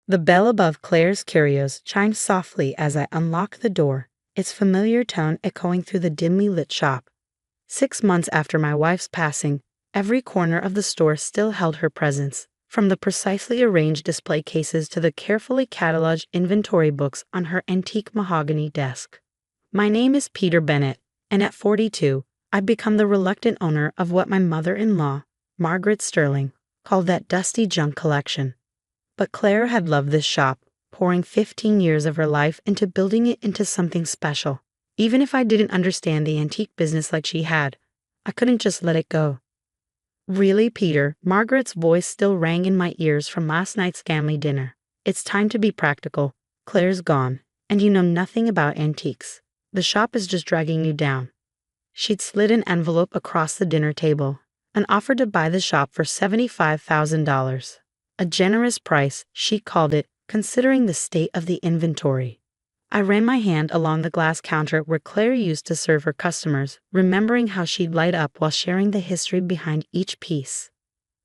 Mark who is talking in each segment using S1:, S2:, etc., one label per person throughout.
S1: The bell above Claire's curios chimed softly as I unlocked the door, its familiar tone echoing through the dimly lit shop. 6 months after my wife's passing, every corner of the store still held her presence, from the precisely arranged display cases to the carefully cataloged inventory books on her antique mahogany desk. My name is Peter Bennett, and at 42, I've become the reluctant owner of what my mother-in-law, Margaret Sterling, called that dusty junk collection. But Claire had loved this shop, pouring 15 years of her life into building it into something special. Even if I didn't understand the antique business like she had, I couldn't just let it go. Really, Peter? Margaret's voice still rang in my ears from last night's family dinner. It's time to be practical. Claire's gone, and you know nothing about antiques. The shop is just dragging you down. She'd slid an envelope across the dinner table and offered to buy the shop for $75,000. A generous price, she called it, considering the state of the inventory. I ran my hand along the glass counter where Claire used to serve her customers, remembering how she'd light up while sharing the history behind each piece.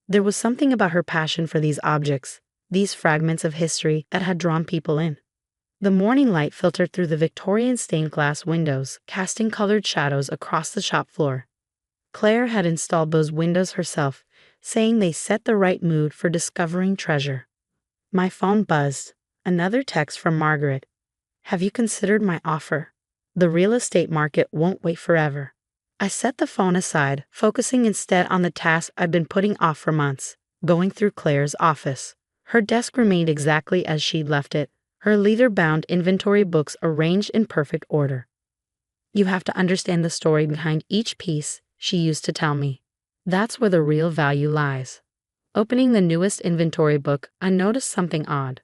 S1: There was something about her passion for these objects, these fragments of history, that had drawn people in. The morning light filtered through the Victorian stained glass windows, casting colored shadows across the shop floor. Claire had installed those windows herself, saying they set the right mood for discovering treasure. My phone buzzed. Another text from Margaret. Have you considered my offer? The real estate market won't wait forever. I set the phone aside, focusing instead on the task I'd been putting off for months, going through Claire's office. Her desk remained exactly as she'd left it, her leather-bound inventory books arranged in perfect order. You have to understand the story behind each piece, she used to tell me. That's where the real value lies. Opening the newest inventory book, I noticed something odd.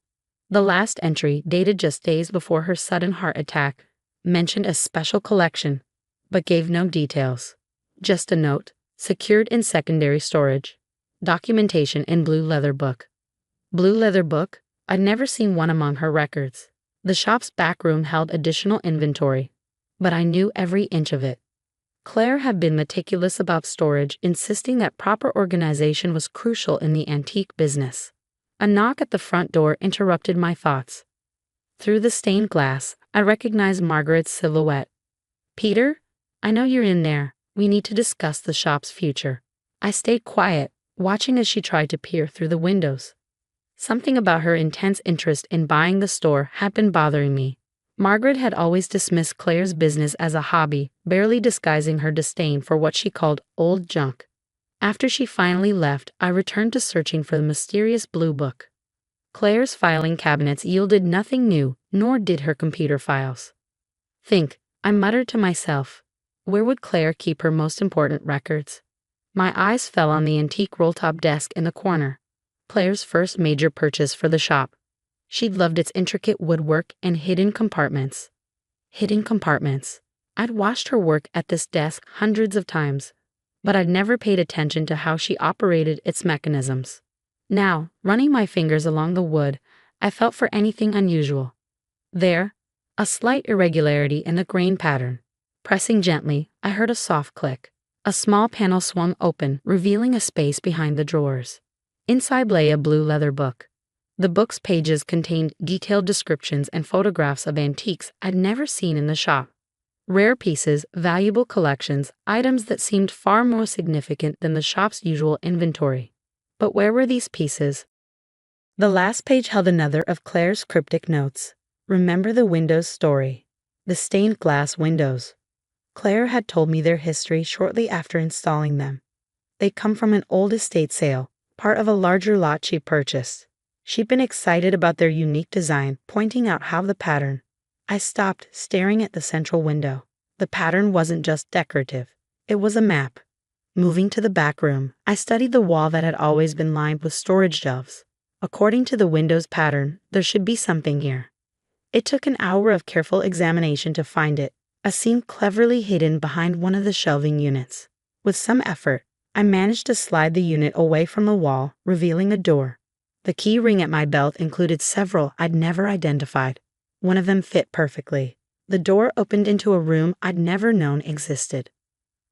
S1: The last entry, dated just days before her sudden heart attack, mentioned a special collection, but gave no details. Just a note, secured in secondary storage. Documentation in blue leather book. Blue leather book? I'd never seen one among her records. The shop's back room held additional inventory, but I knew every inch of it. Claire had been meticulous about storage, insisting that proper organization was crucial in the antique business. A knock at the front door interrupted my thoughts. Through the stained glass, I recognized Margaret's silhouette. Peter? I know you're in there. We need to discuss the shop's future. I stayed quiet, watching as she tried to peer through the windows. Something about her intense interest in buying the store had been bothering me. Margaret had always dismissed Claire's business as a hobby, barely disguising her disdain for what she called old junk. After she finally left, I returned to searching for the mysterious blue book. Claire's filing cabinets yielded nothing new, nor did her computer files. I muttered to myself. Where would Claire keep her most important records? My eyes fell on the antique roll-top desk in the corner. Claire's first major purchase for the shop. She'd loved its intricate woodwork and hidden compartments. Hidden compartments. I'd watched her work at this desk hundreds of times, but I'd never paid attention to how she operated its mechanisms. Now, running my fingers along the wood, I felt for anything unusual. There, a slight irregularity in the grain pattern. Pressing gently, I heard a soft click. A small panel swung open, revealing a space behind the drawers. Inside lay a blue leather book. The book's pages contained detailed descriptions and photographs of antiques I'd never seen in the shop. Rare pieces, valuable collections, items that seemed far more significant than the shop's usual inventory. But where were these pieces? The last page held another of Claire's cryptic notes. Remember the windows story. The stained glass windows. Claire had told me their history shortly after installing them. They come from an old estate sale, part of a larger lot she purchased. She'd been excited about their unique design, pointing out how the pattern. I stopped, staring at the central window. The pattern wasn't just decorative. It was a map. Moving to the back room, I studied the wall that had always been lined with storage shelves. According to the window's pattern, there should be something here. It took an hour of careful examination to find it, a seam cleverly hidden behind one of the shelving units. With some effort, I managed to slide the unit away from the wall, revealing a door. The key ring at my belt included several I'd never identified. One of them fit perfectly. The door opened into a room I'd never known existed.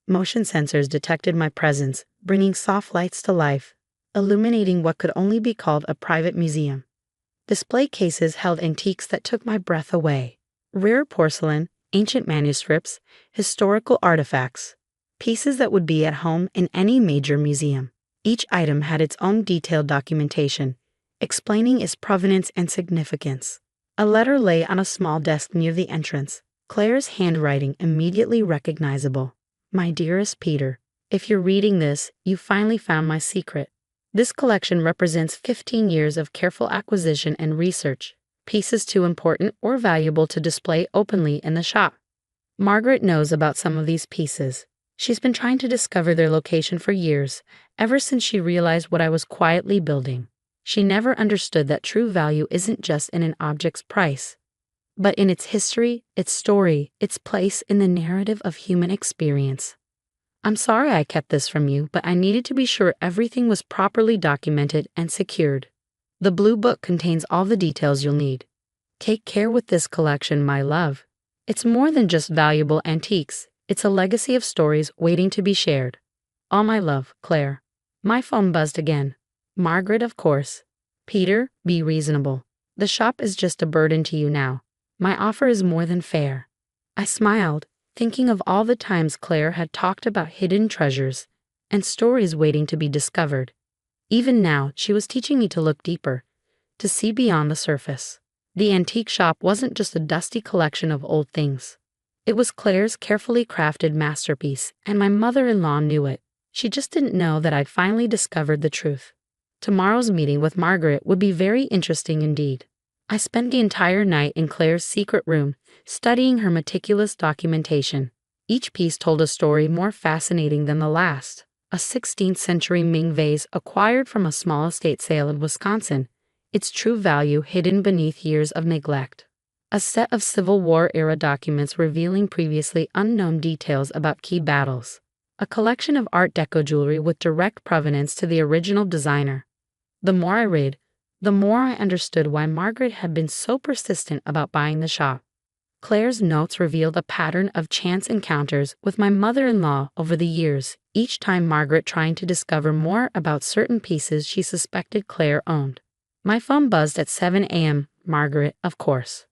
S1: Motion sensors detected my presence, bringing soft lights to life, illuminating what could only be called a private museum. Display cases held antiques that took my breath away. Rare porcelain, ancient manuscripts, historical artifacts. Pieces that would be at home in any major museum. Each item had its own detailed documentation, explaining its provenance and significance. A letter lay on a small desk near the entrance, Claire's handwriting immediately recognizable. My dearest Peter, if you're reading this, you finally found my secret. This collection represents 15 years of careful acquisition and research, pieces too important or valuable to display openly in the shop. Margaret knows about some of these pieces. She's been trying to discover their location for years, ever since she realized what I was quietly building. She never understood that true value isn't just in an object's price, but in its history, its story, its place in the narrative of human experience. I'm sorry I kept this from you, but I needed to be sure everything was properly documented and secured. The Blue Book contains all the details you'll need. Take care with this collection, my love. It's more than just valuable antiques. It's a legacy of stories waiting to be shared. All my love, Claire. My phone buzzed again. Margaret, of course. Peter, be reasonable. The shop is just a burden to you now. My offer is more than fair. I smiled, thinking of all the times Claire had talked about hidden treasures and stories waiting to be discovered. Even now, she was teaching me to look deeper, to see beyond the surface. The antique shop wasn't just a dusty collection of old things. It was Claire's carefully crafted masterpiece, and my mother-in-law knew it. She just didn't know that I'd finally discovered the truth. Tomorrow's meeting with Margaret would be very interesting indeed. I spent the entire night in Claire's secret room, studying her meticulous documentation. Each piece told a story more fascinating than the last. A 16th century Ming vase acquired from a small estate sale in Wisconsin, its true value hidden beneath years of neglect. A set of Civil War-era documents revealing previously unknown details about key battles. A collection of Art Deco jewelry with direct provenance to the original designer. The more I read, the more I understood why Margaret had been so persistent about buying the shop. Claire's notes revealed a pattern of chance encounters with my mother-in-law over the years, each time Margaret trying to discover more about certain pieces she suspected Claire owned. My phone buzzed at 7 a.m. Margaret, of course.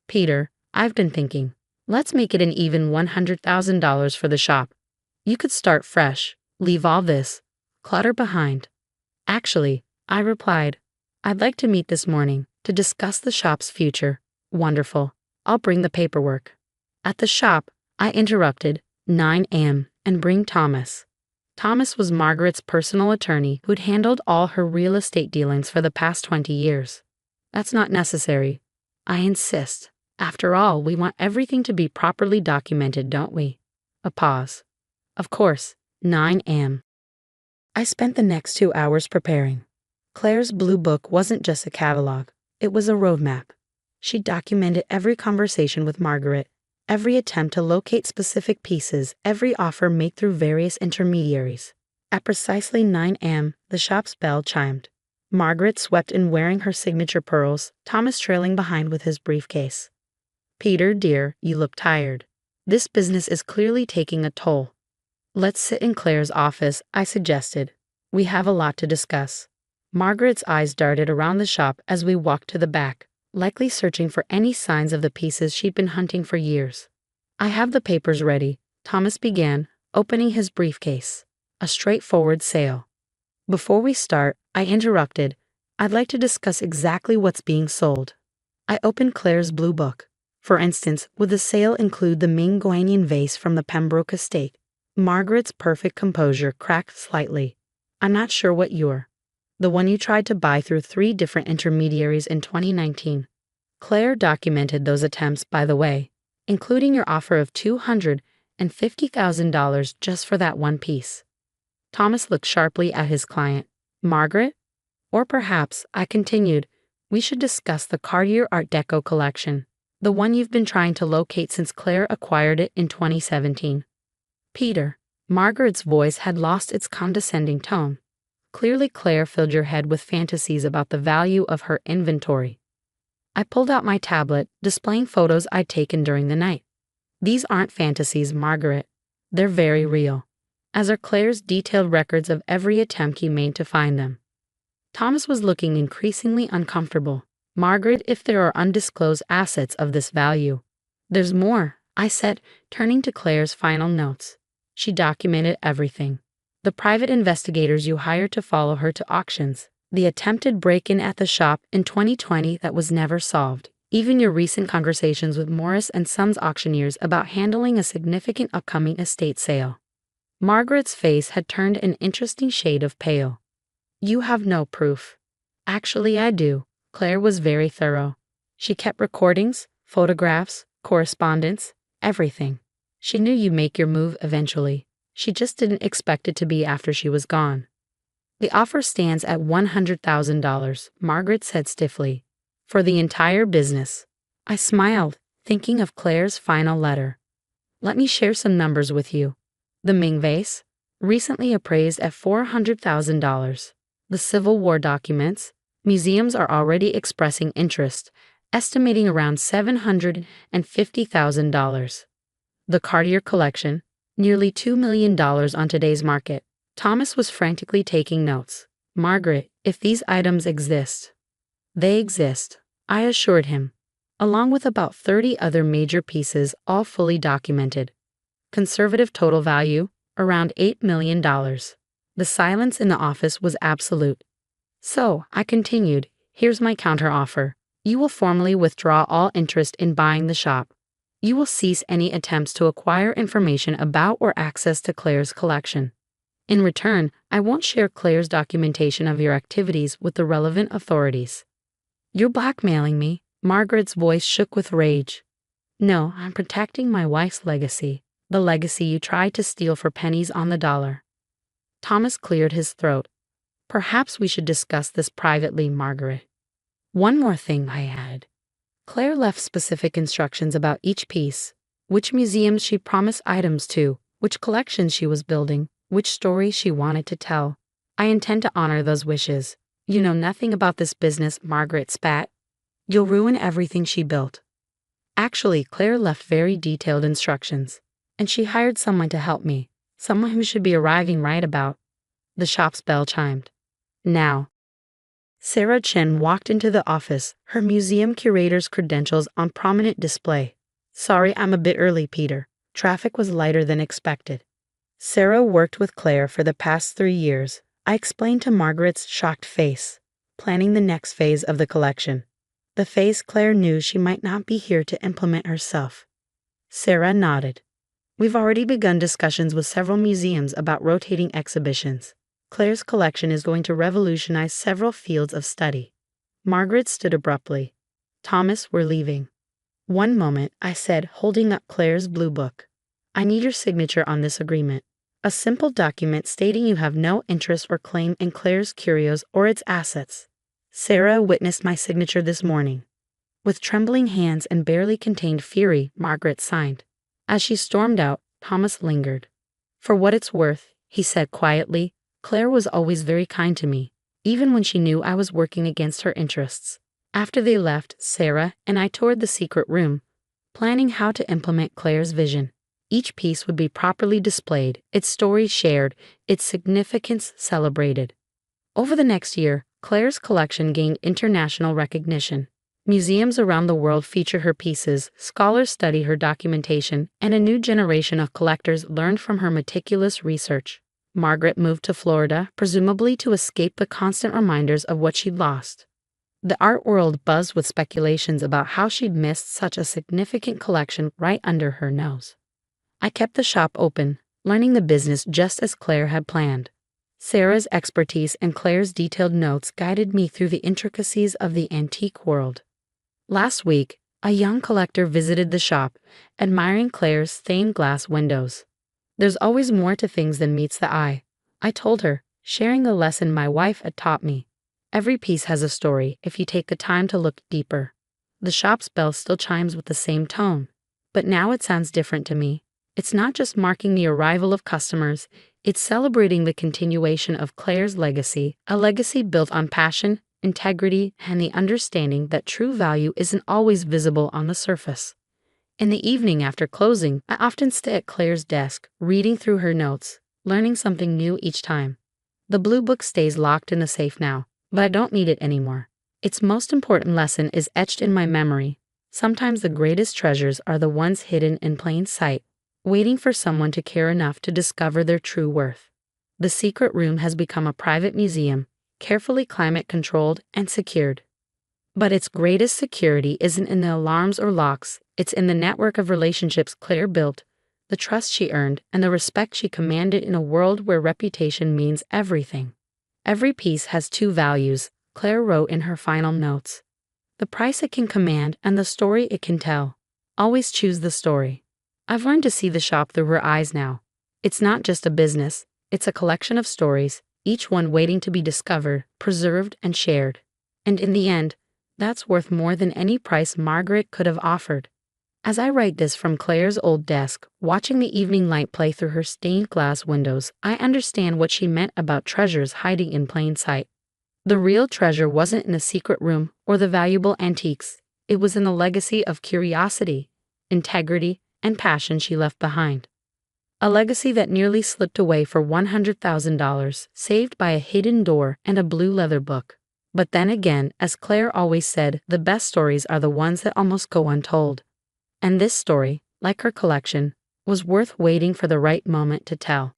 S1: Peter, I've been thinking. Let's make it an even $100,000 for the shop. You could start fresh, leave all this clutter behind. Actually, I replied, I'd like to meet this morning to discuss the shop's future. Wonderful. I'll bring the paperwork. At the shop, I interrupted, 9 a.m., and bring Thomas. Thomas was Margaret's personal attorney who'd handled all her real estate dealings for the past 20 years. That's not necessary. I insist. After all, we want everything to be properly documented, don't we? A pause. Of course, 9 a.m. I spent the next 2 hours preparing. Claire's Blue Book wasn't just a catalog, it was a roadmap. She documented every conversation with Margaret, every attempt to locate specific pieces, every offer made through various intermediaries. At precisely 9 a.m., the shop's bell chimed. Margaret swept in wearing her signature pearls, Thomas trailing behind with his briefcase. Peter, dear, you look tired. This business is clearly taking a toll. Let's sit in Claire's office, I suggested. We have a lot to discuss. Margaret's eyes darted around the shop as we walked to the back, likely searching for any signs of the pieces she'd been hunting for years. I have the papers ready, Thomas began, opening his briefcase. A straightforward sale. Before we start, I interrupted. I'd like to discuss exactly what's being sold. I opened Claire's Blue Book. For instance, would the sale include the Ming Guanyin vase from the Pembroke estate? Margaret's perfect composure cracked slightly. I'm not sure what you're. The one you tried to buy through 3 different intermediaries in 2019. Claire documented those attempts, by the way, including your offer of $250,000 just for that one piece. Thomas looked sharply at his client. Margaret? Or perhaps, I continued, we should discuss the Cartier Art Deco collection, the one you've been trying to locate since Claire acquired it in 2017. Peter. Margaret's voice had lost its condescending tone. Clearly Claire filled your head with fantasies about the value of her inventory. I pulled out my tablet, displaying photos I'd taken during the night. These aren't fantasies, Margaret. They're very real, as are Claire's detailed records of every attempt he made to find them. Thomas was looking increasingly uncomfortable. Margaret, if there are undisclosed assets of this value. There's more, I said, turning to Claire's final notes. She documented everything. The private investigators you hired to follow her to auctions, the attempted break-in at the shop in 2020 that was never solved, even your recent conversations with Morris and Sons auctioneers about handling a significant upcoming estate sale. Margaret's face had turned an interesting shade of pale. You have no proof. Actually, I do. Claire was very thorough. She kept recordings, photographs, correspondence, everything. She knew you'd make your move eventually. She just didn't expect it to be after she was gone. The offer stands at $100,000, Margaret said stiffly. For the entire business. I smiled, thinking of Claire's final letter. Let me share some numbers with you. The Ming vase, recently appraised at $400,000. The Civil War documents, museums are already expressing interest, estimating around $750,000. The Cartier collection, nearly $2 million on today's market. Thomas was frantically taking notes. Margaret, if these items exist. They exist, I assured him, along with about 30 other major pieces, all fully documented. Conservative total value, around $8 million. The silence in the office was absolute. So, I continued, here's my counteroffer. You will formally withdraw all interest in buying the shop. You will cease any attempts to acquire information about or access to Claire's collection. In return, I won't share Claire's documentation of your activities with the relevant authorities. You're blackmailing me. Margaret's voice shook with rage. No, I'm protecting my wife's legacy, the legacy you tried to steal for pennies on the dollar. Thomas cleared his throat. Perhaps we should discuss this privately, Margaret. One more thing, I added. Claire left specific instructions about each piece, which museums she promised items to, which collections she was building, which stories she wanted to tell. I intend to honor those wishes. You know nothing about this business, Margaret spat. You'll ruin everything she built. Actually, Claire left very detailed instructions, and she hired someone to help me, someone who should be arriving right about. The shop's bell chimed. Now. Sarah Chen walked into the office, her museum curator's credentials on prominent display. Sorry, I'm a bit early, Peter. Traffic was lighter than expected. Sarah worked with Claire for the past 3 years. I explained to Margaret's shocked face, planning the next phase of the collection. The phase Claire knew she might not be here to implement herself. Sarah nodded. We've already begun discussions with several museums about rotating exhibitions. Claire's collection is going to revolutionize several fields of study. Margaret stood abruptly. Thomas, we're leaving. One moment, I said, holding up Claire's blue book. I need your signature on this agreement. A simple document stating you have no interest or claim in Claire's curios or its assets. Sarah witnessed my signature this morning. With trembling hands and barely contained fury, Margaret signed. As she stormed out, Thomas lingered. For what it's worth, he said quietly, Claire was always very kind to me, even when she knew I was working against her interests. After they left, Sarah and I toured the secret room, planning how to implement Claire's vision. Each piece would be properly displayed, its story shared, its significance celebrated. Over the next year, Claire's collection gained international recognition. Museums around the world feature her pieces, scholars study her documentation, and a new generation of collectors learned from her meticulous research. Margaret moved to Florida, presumably to escape the constant reminders of what she'd lost. The art world buzzed with speculations about how she'd missed such a significant collection right under her nose. I kept the shop open, learning the business just as Claire had planned. Sarah's expertise and Claire's detailed notes guided me through the intricacies of the antique world. Last week, a young collector visited the shop, admiring Claire's stained glass windows. There's always more to things than meets the eye, I told her, sharing the lesson my wife had taught me. Every piece has a story if you take the time to look deeper. The shop's bell still chimes with the same tone, but now it sounds different to me. It's not just marking the arrival of customers, it's celebrating the continuation of Claire's legacy, a legacy built on passion, integrity, and the understanding that true value isn't always visible on the surface. In the evening after closing, I often stay at Claire's desk, reading through her notes, learning something new each time. The blue book stays locked in the safe now, but I don't need it anymore. Its most important lesson is etched in my memory. Sometimes the greatest treasures are the ones hidden in plain sight, waiting for someone to care enough to discover their true worth. The secret room has become a private museum, carefully climate controlled and secured. But its greatest security isn't in the alarms or locks, it's in the network of relationships Claire built, the trust she earned, and the respect she commanded in a world where reputation means everything. Every piece has two values, Claire wrote in her final notes: the price it can command and the story it can tell. Always choose the story. I've learned to see the shop through her eyes now. It's not just a business, it's a collection of stories, each one waiting to be discovered, preserved, and shared. And in the end, that's worth more than any price Margaret could have offered. As I write this from Claire's old desk, watching the evening light play through her stained glass windows, I understand what she meant about treasures hiding in plain sight. The real treasure wasn't in the secret room or the valuable antiques. It was in the legacy of curiosity, integrity, and passion she left behind. A legacy that nearly slipped away for $100,000, saved by a hidden door and a blue leather book. But then again, as Claire always said, the best stories are the ones that almost go untold. And this story, like her collection, was worth waiting for the right moment to tell.